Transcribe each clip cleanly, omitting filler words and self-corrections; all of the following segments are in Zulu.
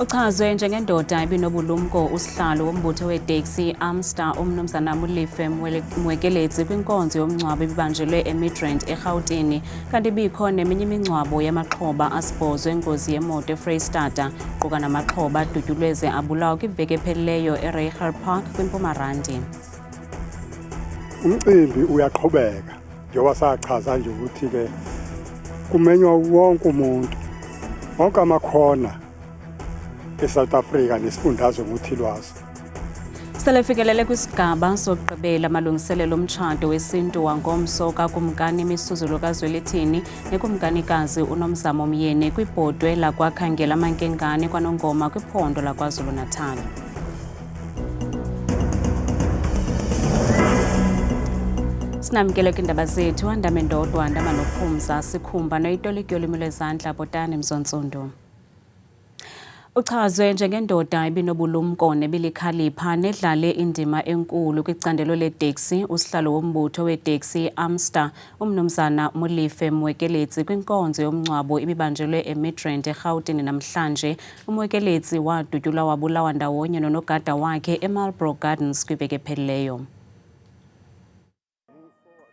Uchazwe njengendoda ebinobulumko usihlalo wombutho weteksi Amstar umnumzana Molefe Mwekeletsi kwinkonzo yomngcwabo ebibanjelwe eMidrand eGauteng kanti bikho neminye imingcwabo yamaxhoba asibhozwe engozi yemoto eFreystata quka namaxhoba adutyulweze abulawa kwiveki ephelileyo eReiger Park kwiMpumalanga. Umcimbi uyaqhubeka njengoba sachaza nje ukuthi ke kumenywa wonke umuntu wonke amakhona eSouth Africa nesifundazwe ngothilwazi. Selefikelele kwisigaba sokugqibela amalungiselelo omtshato wesintu wangomso kakumkani Misuzulo kaZwelithini nekumkanikazi uNomzamo Myeni kwibhodwe lakwakhangela amankengane kwaNongoma kwiphondo laKwaZulu-Natal. Sinamkele kwindaba zethu andame ndodwa andama nophumza sikhumba noyitolikyo olwimi lwezandla Botani Mzontsundu. Uchazwe njengendoda ebinobulumko nebilikhalipha nedlale indima enkulu kwicandelo leteksi usihlalo wombutho weteksi Amstar umnumzana Molefe Mwekeletsi kwinkonzo yomngcwabo ibibanjelwe eMidrand eGauteng namhlanje. Umwekeletsi wadutyulwa wabulawa ndawonye nonogada wakhe eMarlborough Gardens kwiveki ephelileyo.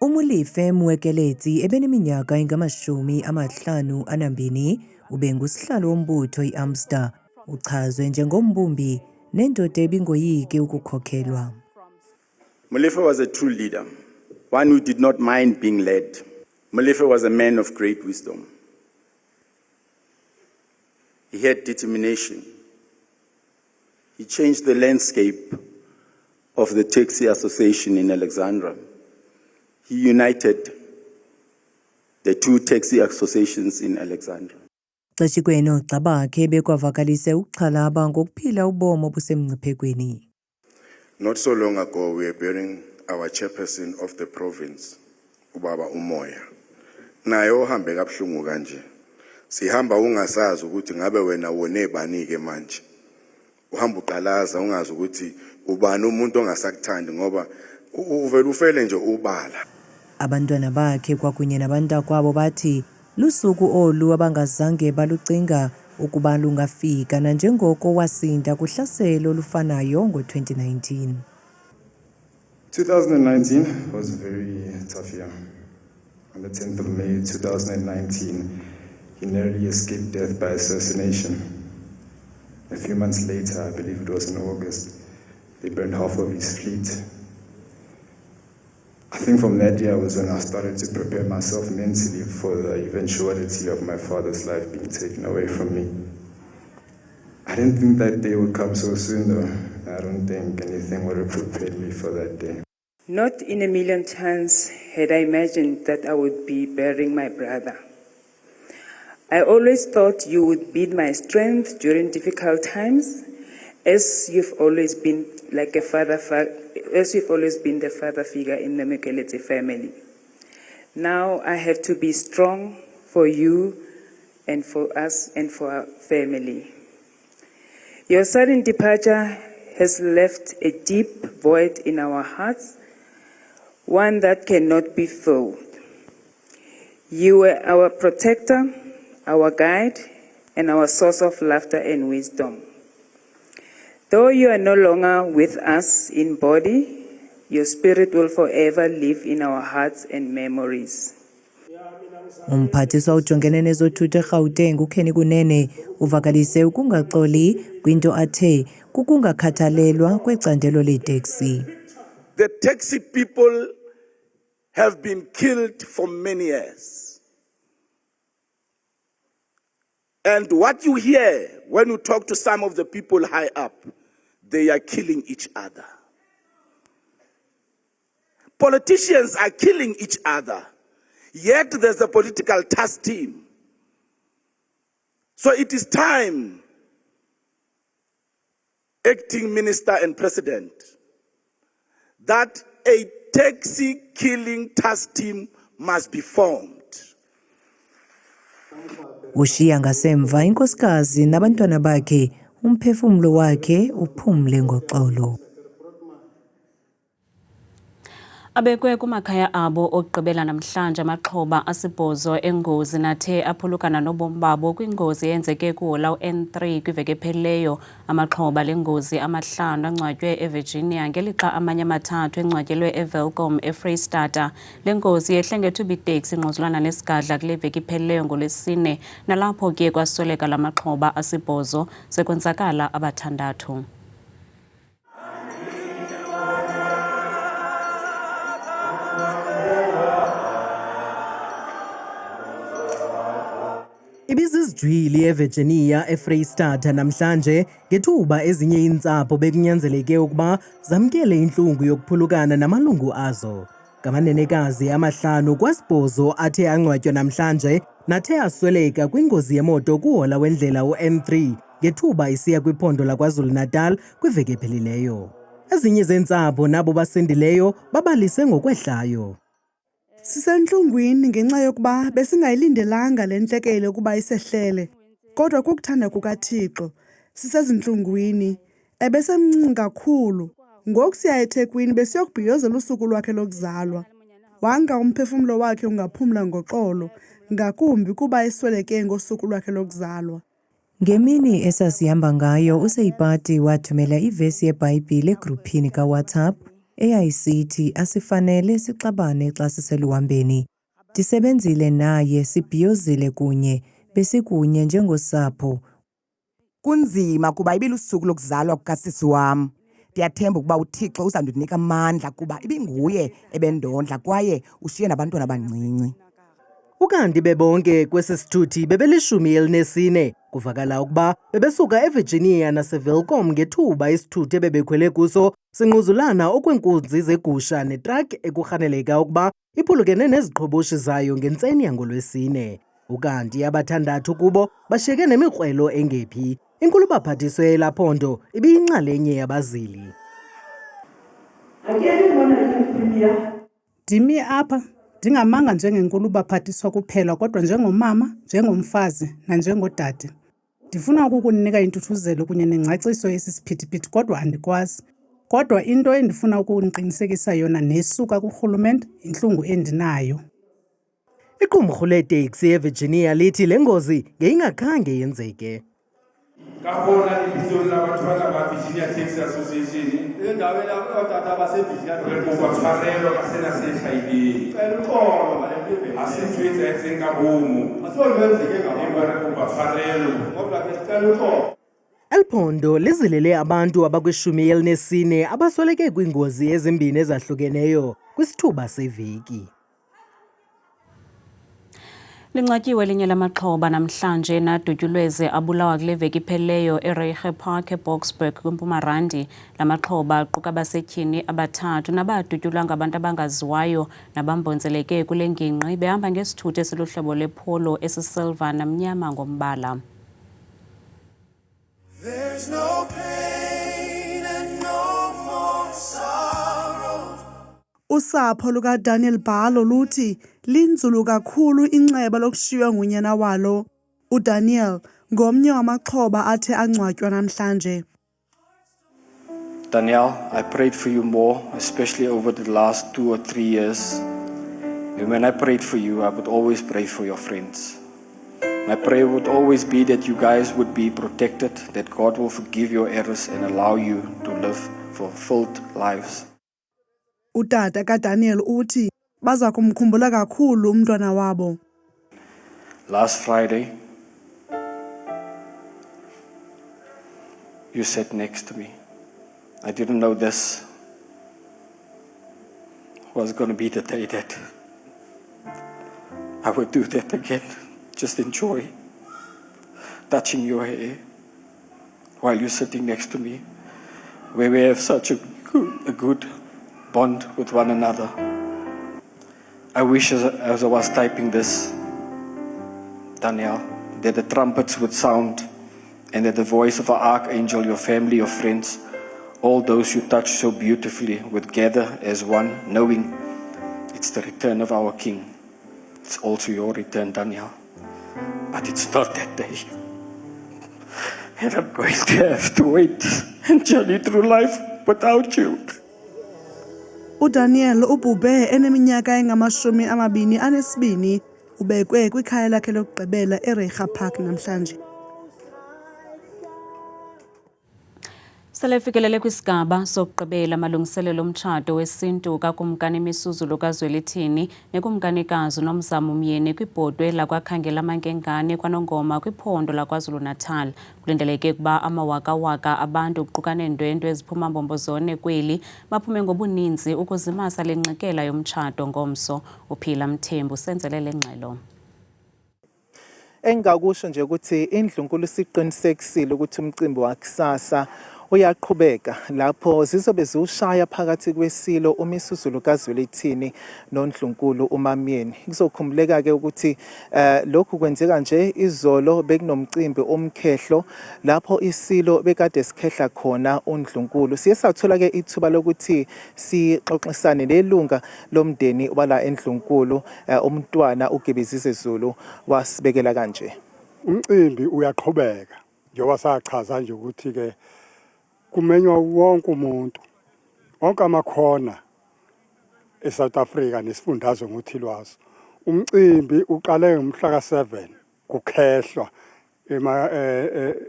Molefe Mwekeletsi ebeneminyaka engama-52 ubengusihlalo wombutho iAmstar. Uchazwe njengombumbi nendoda ebingoyiki ukukhokhelwa. Molefe was a true leader, one who did not mind being led. Molefe was a man of great wisdom. He had determination. He changed the landscape of the taxi association in Alexandra. He united the two taxi associations in Alexandra. Xeshikweni oogxa bakhe bekwavakalise ukuxhalaba ngokuphila ubomo obusemngciphekweni. Not so long ago, we were burying our chairperson of the province, Ubaba Umoya. Naye ohambe kabuhlungu kanje. Sihamba ungasazi ukuthi ngabe wena wone bani ke manje. Uhamba uqalaza ungazi ukuthi ubani umuntu ongasakuthandi ngoba uvela ufele nje ubala. Abantwana bakhe kwakunye nabantakwabo bathi lusuku olu abangazange balucinga ukuba lungafika nanjengoko wasinda kuhlaselo olufanayo ngo-2019. 2019 was a very tough year. On the 10th of May 2019, he narrowly escaped death by assassination. A few months later, I believe it was in August, they burned half of his fleet. I think from that year was when I started to prepare myself mentally for the eventuality of my father's life being taken away from me. I didn't think that day would come so soon though. I don't think anything would have prepared me for that day. Not in a million times had I imagined that I would be burying my brother. I always thought you would be my strength during difficult times, as you've always been the father figure in the Mwekeletsi family. Now I have to be strong for you and for us and for our family. Your sudden departure has left a deep void in our hearts, one that cannot be filled. You were our protector, our guide, and our source of laughter and wisdom. Though you are no longer with us in body, your spirit will forever live in our hearts and memories. Umphathiswa ujongene nezothutho eGauteng uKenny Kunene uvakalise ukungaxoli kwinto athe kukungakhathalelwa kwecandelo leteksi. The taxi people have been killed for many years. And what you hear when you talk to some of the people high up, they are killing each other. Politicians are killing each other, yet there's a political task team. So it is time, acting minister and president, that a taxi killing task team must be formed. Ushiya ngasemva inkosikazi nabantwana bakhe umphefumlo wakhe uphumle ngoxolo. Abekwe kumakhaya abo okugqibela namhlanje amaxhoba asibhozo engozi nathe aphulukana nobomi babo kwingozi eyenzeke kuhola N3 kwiveki ephelileyo. Amaxhoba lengozi amahlanu angcwatywe eVirginia ngelixa amanye amathathu engcwatyelwe eWelkom eFreystata. Lengozi yehle ngethuba iteksi ingquzulwana nesigadla kule veki ephelileyo ngoLwesine, nalapho kuye kwasweleka la maxhoba asibhozo sekwenzakala abathandathu. Ibizizijwili eVirginia eFreystata namhlanje ngethuba ezinye iintsapho bekunyanzeleke ukuba zamkele intlungu yokuphulukana namalungu azo. Ngamanenekazi amahlanu kwasibhozo athe angcwatywa namhlanje nathe asweleka kwingozi yemoto kuhola wendlela u-N3 ngethuba isiya kwiphondo laKwaZulu-Natal kwiveki ephelileyo. Ezinye zeentsapho nabo basindileyo babalise ngokwehlayo. Sisentlungwini ngenxa yokuba besingayilindelanga le ntlekele ukuba isehlele, kodwa kukuthanda kukaThixo sisezintlungwini. Ebesemncinci kakhulu, ngoku siya eThekwini besiyokubhiyozela usuku lwakhe lokuzalwa. Wanga umphefumlo wakhe ungaphumla ngoxolo, ngakumbi kuba esweleke ngosuku lwakhe lokuzalwa. Ngemini esasihamba ngayo uSeyipati wathumela ivesi yeBhayibhile egruphini kaWhatsApp eyayisithi asifanele sixabane xa siseluhambeni. Ndisebenzile naye, sibhiyozile kunye, besikunye njengosapho. Kunzima kuba ibilusuku lokuzalwa kukasisi wam. Ndiyathemba ukuba uThixo uzandinika amandla kuba ibinguye ebendondla kwaye ushiye nabantwana abancinci. Ukanti bebonke kwesi sithuthi bebeli14, kuvakala ukuba bebesuka eVirginia naseWelkom ngethuba isithuthi ebebekhwele kuso singquzulana okweenkunzi zegusha netrak ekurhaneleka ukuba iphulukene neziqhoboshi zayo ngentseni yangoLwesine. Ukanti abathandathu kubo bashiyeke nemikrwelo engephi. Inkulu baphathiswe elaa phondo ibiyinxalenye yabazili. Ndimi apha ndingamanga njengenkulu baphathiswa kuphela, kodwa njengomama, njengomfazi nanjengodade. Ndifuna ukukunika intuthuzelo kunye nengcaciso yesisiphithiphithi, kodwa andikwazi. Kodwa into endifuna ukuniqinisekisa yona nesuka kurhulumente intlungu endinayo. Iqumrhu leeteksi eVirginia lithi le ngozi ngeyingakhange yenzeke. Kakhona ibizo labathwala ba-Virginia Taxi Association endaweni abantwana abaseVirginia batshwarelwa basenasehlayibeni asintshwetsa etseng ka bomo batshwarelwa. El Phondo lizilele abantu abakwishumi-14 abasweleke kwiingozi ezimbini ezahlukeneyo kwisithuba seveki. Lincwatyiwe elinye lamaxhoba namhlanje nadutyulweze abulawa kule veki iphelileyo eReiger Park eBoksburg kwiMpumalanga. La maxhoba aquka abasetyhini abathathu nabadutyulwa ngabantu abangaziwayo nabambonzeleke kule ngingqi behamba ngesithuthi esiluhlobo lepolo esisilva namnyama ngombala. There's no pain and no more sorrow. Usapho lukaDaniel Bhalo luthi linzulu kakhulu inceba lokushiywa ngunyana walo. uDaniel ngomnye wamaxhoba athe angcwatywa namhlanje. Daniel, I prayed for you more, especially over the last 2 or 3 years. And when I prayed for you, I would always pray for your friends. My prayer would always be that you guys would be protected, that God will forgive your errors and allow you to live fulfilled lives. Utata kaDaniel uthi baza kumkhumbula kakhulu umntwana wabo. Last Friday, you sat next to me. I didn't know this was going to be the day that I would do that again. Just enjoy touching your hair while you're sitting next to me, where we have such a good bond with one another. I wish as I was typing this, Daniel, that the trumpets would sound and that the voice of an archangel, your family, your friends, all those you touch so beautifully would gather as one, knowing it's the return of our King. It's also your return, Daniel. But it's not that day. And I'm going to have to wait and journey through life without you. uDaniel ubhubhe eneminyaka engama-22 ubekwe kwikhaya lakhe lokugqibela eReiger Park namhlanje. Selefikelele kwisigaba sokugqibela amalungiselelo omtshato wesintu kakumkani Misuzulu kaZwelithini nekumkanikazi uNomzamo Myeni kwibhodwe lakwakhangela amankengane kwaNongoma kwiphondo laKwaZulu-Natal. Kulindeleke ukuba amawakawaka abantu kuquka neendwendwe eziphuma mbombozone kweli baphume ngobuninzi ukuzimasa le ngxikela yomtshato ngomso. Uphila Mthembu senzelele ngxelo. Engakusho nje ukuthi indlunkulu isiqinisekisile ukuthi umcimbi wakusasa uyaqhubeka lapho zizobe ziwushaya phakathi kwesilo uMisuzulu kaZwelithini noNdlunkulu uMamyeni. Kuzokhumbuleka ke ukuthi lokhu kwenzeka nje izolo bekunomcimbi omkhehlo lapho isilo bekade sikhehla khona uNdlunkulu. Siye sathola ke ithuba lokuthi sixoxisane nelunga lomndeni wala eNdlunkulu umntwana uGibizise Zulu wasibekela kanje. Umcimbi uyaqhubeka njengoba sachaza nje ukuthi ke kumenywa wonke umuntu wonke amakhona eSouth Africa nesifundazwe ngothilwazo. Umcimbi uqale ngomhla ka7 kukhehlwa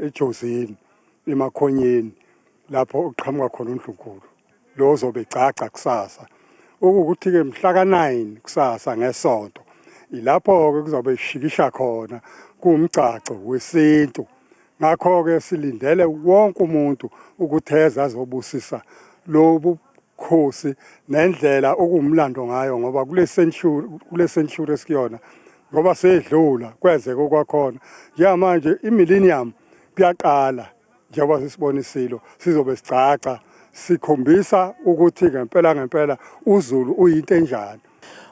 eJozini emakhonyeni lapho uqhamuka khona uNdlunkulu lo zobe gcaca kusasa ukuthi ke mhla ka9 kusasa ngesonto ilapho ke kuzobe ishikisha khona kumgcaco wesintu. Ngakho ke silindele wonke umuntu ukutheza azobusisa lobu khosi nendlela okumlando ngayo ngoba kule century esikuyona ngoba sedlula kwenzeka okwakhona njengamanje imillennium kuyaqala njengoba sisibonisilo sizobe sigcaca sikhombisa ukuthi ngempela uZulu uyinto enjani.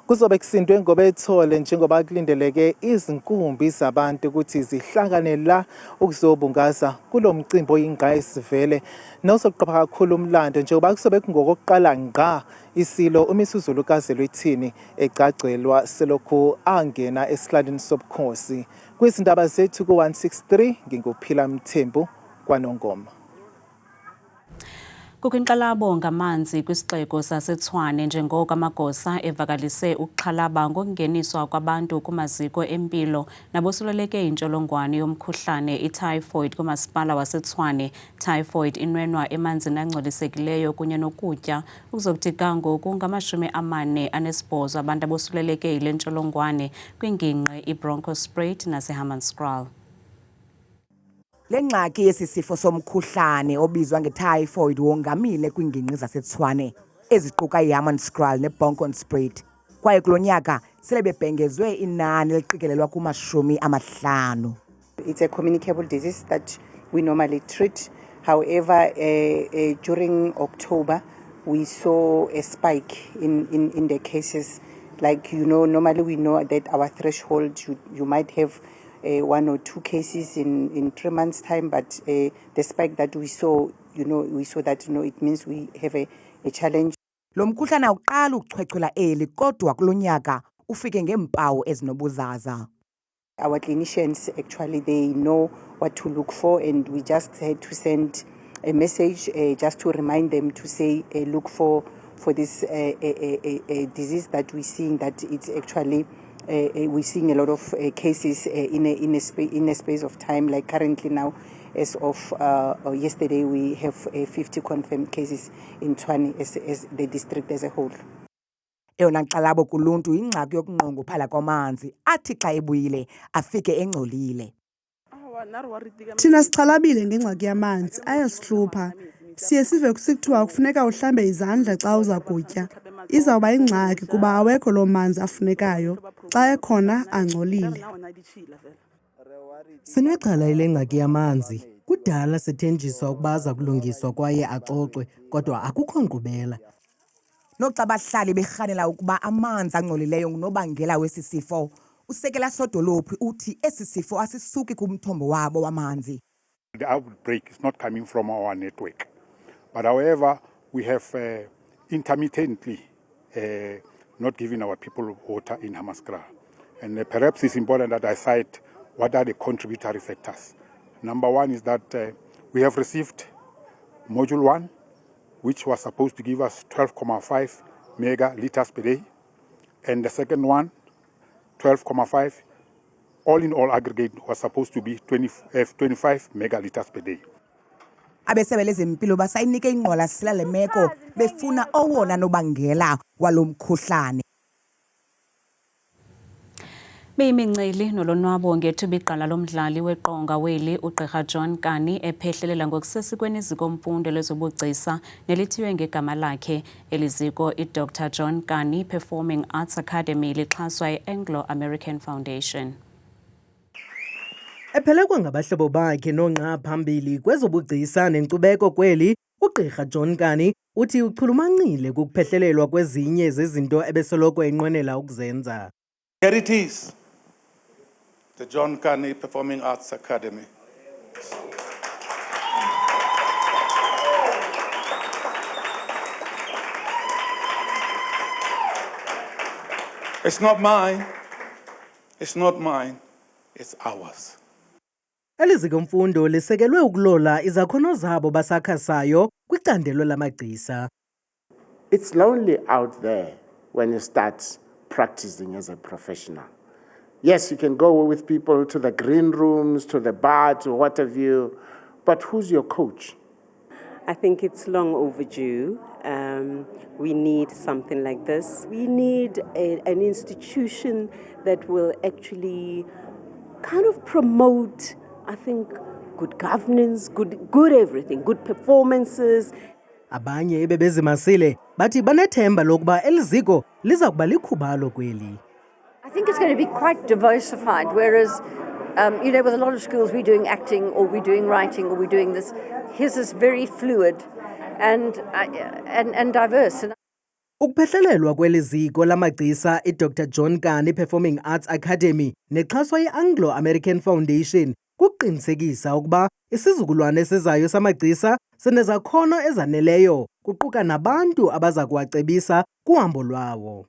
Kuzobe kusindwe ngobethole njengoba kulindeleke izinkumbi zabantu ukuthi zihlangane la ukuzobungaza kulo mcimbi oyingqa esivele nozoqapha kakhulu umlando njengoba kusobe kungokokuqala ngqa isilo uMisuzulu kaZwelithini ecacelwa selokhu angena esikladini sobukhosi. Kwizindaba zethu ku163 nginguphila Mthembu kwaNongoma. Kukwinqalabo ngamanzi kwisixeko saseTshwane njengoko amagosa evakalise ukuxhalaba ngokungeniswa kwabantu kumaziko empilo nabosuleleke intsholongwane yomkhuhlane ityphoid kumasipala waseTshwane. Typhoid inwenwa emanzini angcolisekileyo kunye nokutya. Kuzokuthi kangoku ngama-48 abantu abosuleleke yile ntsholongwane kwingingqi iBronkhortspruit naseHammanskraal. Le ngxaki yesisifo somkhuhlane obizwa ngetyphoid wongamile kwingingqi zaseTshwane eziquka iHammanskraal neBronkhortspruit kwaye kulonyaka sele bebhengezwe inani eliqikelelwa kuma-50. It's a communicable disease that we normally treat. However, during October, we saw a spike in the cases. Like, normally we know that our threshold, you might have 1 or 2 cases in 3 months' time, but the spike that we saw, we saw that, it means we have a challenge. Lo mkhuhlane uqala ukuchwechwela eli kodwa kulonyaka ufike ngeempawu ezinobuzaza. Our clinicians, actually, they know what to look for, and we just had to send a message just to remind them to say, look for this a disease that we're seeing, that it's actually we're seeing a lot of cases in a space of time. Like currently now, as of yesterday, we have 50 confirmed cases in Tshwane as the district as a whole. Eyona nkxalabo kuluntu yingxaki yokunqongophala kwamanzi athi xa ebuyile afike engcolile. Thina sixhalabile ngengxaki yamanzi ayasihlupha. Siye sive kusithiwa kufuneka uhlambe izandla xa uza kutya. Izawuba ingxaki kuba awekho loo manzi afunekayo. Xa ekhona angcolile. Sinexhala ile ngxaki yamanzi. Kudala sethenjiswa ukuba aza kulungiswa kwaye acocwe kodwa akukho nkqubela. Noxa abahlali berhanela ukuba amanzi angcolileyo ngunobangela wesi sifo, usekela Sodolophi uthi esi sifo asisuki kumthombo wabo wamanzi. The outbreak is not coming from our network. But however, we have intermittently not giving our people water in Hammanskraal. And perhaps it's important that I cite what are the contributory factors. Number one is that we have received Module 1, which was supposed to give us 12.5 megaliters per day, and the second one, 12.5. All in all aggregate was supposed to be 25 megaliters per day. Abesebe lezempilo basayinike inqola sila le meko befuna owona nobangela walomkhuhlane. Beyiminceli nolonwabo ngethuba iqala lomdlali weqonga weli uGqr John Kani ephehlelela ngokusesikweni izikomfundo lezobugcisa nelithiwe ngegama lakhe eliziko iDr John Kani Performing Arts Academy lixhaswa yi-Anglo-American Foundation. Ephelekwa ngabahlobo bakhe nonqa phambili kwezobugcisa nenkcubeko kweli, uGqr John Kani uthi uchulumancile kukuphehlelelwa kwezinye zezinto ebesoloko enqwenela ukuzenza. Here it is, the John Kani Performing Arts Academy. It's not mine, it's ours. Elizikomfundo lisekelwe ukulola izakhono zabo basakhasayo kwicandelo lamagcisa. It's lonely out there when you start practicing as a professional. Yes, you can go with people to the green rooms, to the bar, to what have you, but who's your coach? I think it's long overdue. We need something like this. We need an institution that will actually kind of promote, I think, good governance, good everything, good performances. Abanye ebebezimasile bathi banethemba lokuba eliziko liza kuba likhubalo kweli. I think it's going to be quite diversified, whereas, with a lot of schools we're doing acting or we're doing writing or we're doing this. His is very fluid and diverse. Ukuphehlelelwa kweliziko lamagcisa iDr John Kani Performing Arts Academy nexhaswa yi-Anglo-American Foundation kuqinisekisa ukuba isizukulwane esizayo samagcisa sinezakhono ezaneleyo kuquka nabantu abaza kuwacebisa kuhambo lwawo.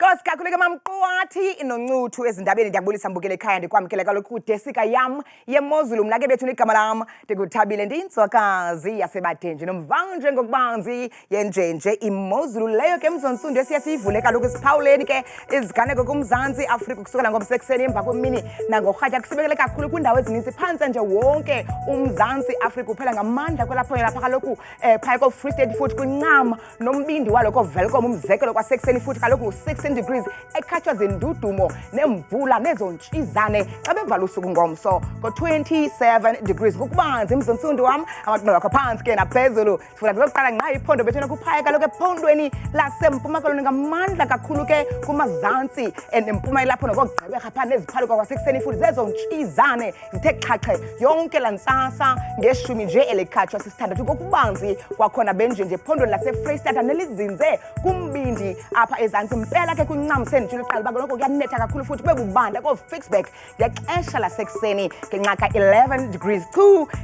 Nkosi kakhulu ke mamqwathi inoncuthu ezindabeni ndiyabulisa mbukele ekhaya ndikwamkele kaloku kudesika yam yemozulu mna ke bethu igama lam ndikuthabile ndiyintswakazi yaseBadenje nomvanje ngokubanzi yenjenje imozulu leyo ke mzontsundu esiya siyivule kaloku isiphawuleni ke iziganeko kumzantsi Afrika kusukela ngomsekuseni emva kwemini nangorhatya kusibekele kakhulu kwiindawo ezininzi phantse nje wonke umzantsi Afrika uphela ngamandla kwelapho lapha kaloku phaya ko-Free State futhi kwincam nombindi walo ko-Welkom umzekelo kwasekuseni futhi kaloku 16 degrees ekhatshwa zindudumo nemvula nezontshizane xa bevala usuku ngomso ko-27 degrees ngokubanzi mzontsundu wam amaqondo wakho phantsi ke naphezulu sifuna kulokuqala ngqa iphondo bethuna kuphaya kaloku ephondweni lasempuma koloni ngamandla kakhulu ke kumazantsi nempuma ilapho nokogqibeka phaa neziphaluka kwasekuseni futhi zezontshizane zithe xhaxhe yonke laa ntsasa ngeshumi nje elikhatshwa sisithandathu ngokubanzi kwakhona benjenje ephondweni laseFreystata nelizinze kumbindi apha ezantsi mpela ke kuncamiseni nje liqala bakoloko kuyanetha kakhulu futhi bebubanda ko-Fixback ngexesha lasekuseni ngenxaka 11 degrees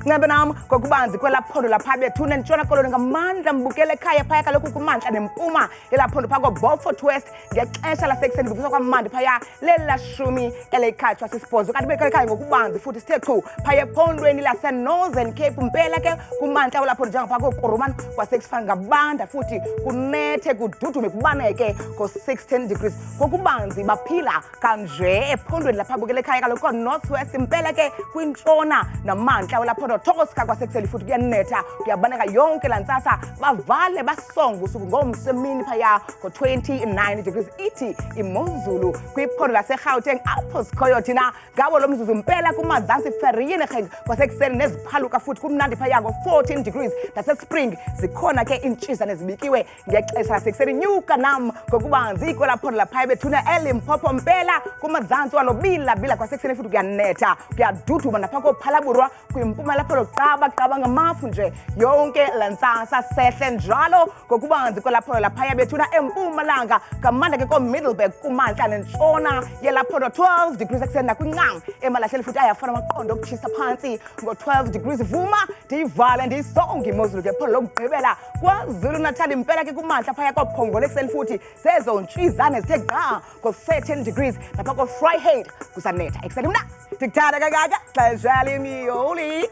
ncebe nam kokubanzi kwelaphondo lapha bethuna entshona koloni ngamandla mbukele ekhaya phaya kaloku kumantla nempuma elaphondo phaa ko-Beaufort West ngexesha lasekuseni buvuswa kwamandi phaya lelashumi elikhatshwa sisibhozo kanti bekele ekhaya ngokubanzi futhi sithe chu phaya ephondweni laseNorthern Cape mpela ke kumantla olaphondo njengaphaa koKuruman kwasekusifana ngabanda futhi kunethe kududume kubaneke ko-16 degrees kokubanzi baphila kanje ephondweni lapha bukele ekhaya kaloku ko-North West mpela ke kwintshona namantla olaphondo Tokoska kwasekuseni futhi kuyanetha kuyabaneka yonke laa ntsasa bavale basonge usuku ngomsemini phaya ko-29 degrees ithi imozulu kwiphondo laseGauteng apho sikhoyo thina ngabo lo mzuzu mpela kumazantsi Vereeniging kwasekuseni neziphaluka futhi kumnandi phaya ko-14 degrees naseSpring zikhona ke iintshizane zibikiwe ngexesha lasekuseni nyuka nam ngokubanzi kwelaphondo laphaya bethuna eLimpopo mpela kumazantsi walobilabila kwasekuseni futhi kuyanetha kuyaduduma napha koPhalaburwa kwimpuma lapho qaba ngamafu nje yonke laa ntsasa sehle njalo ngokubanzi kwelaphondo laphaya bethuna empumalanga ngamandla ke ko-Middleburg kumantla nentshona yelaphondo 12 degrees ekuseni nakwincam emalahleni futhi ayafana amaqondo okutshisa phantsi ngo-12 degrees vuma ndiyivale ndiyisonge imozulu ke phondo lokugqibela KwaZulu Natal impela ke kumantla phaya koPhongolo ekuseni futhi zezontshizane zithe gqa ngo-13 degrees napha ko-Vryheid kusanetha ekuseni mna ndikuthanda kangaka xesha lemiyoli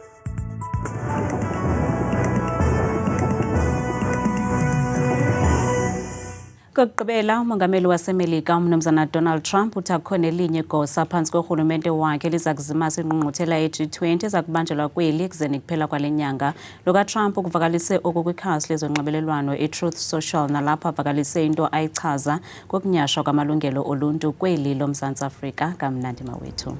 Kokugqibela umongameli waseMelika umnumzana Donald Trump uthi akukhona elinye igosa phansi kohulumente wakhe liza kuzimasa ingqungquthela ye-G20 ezakubanjelwa kweli ekuzeni kuphela kwale nyanga. Luka-Trump ukuvakalise oku kwikhasi lezonxibelelwano iTruth Social nalapho avakalise into ayichaza kokunyashwa kwamalungelo oluntu kweli loMzantsi Afrika. Kamnandi mawethu.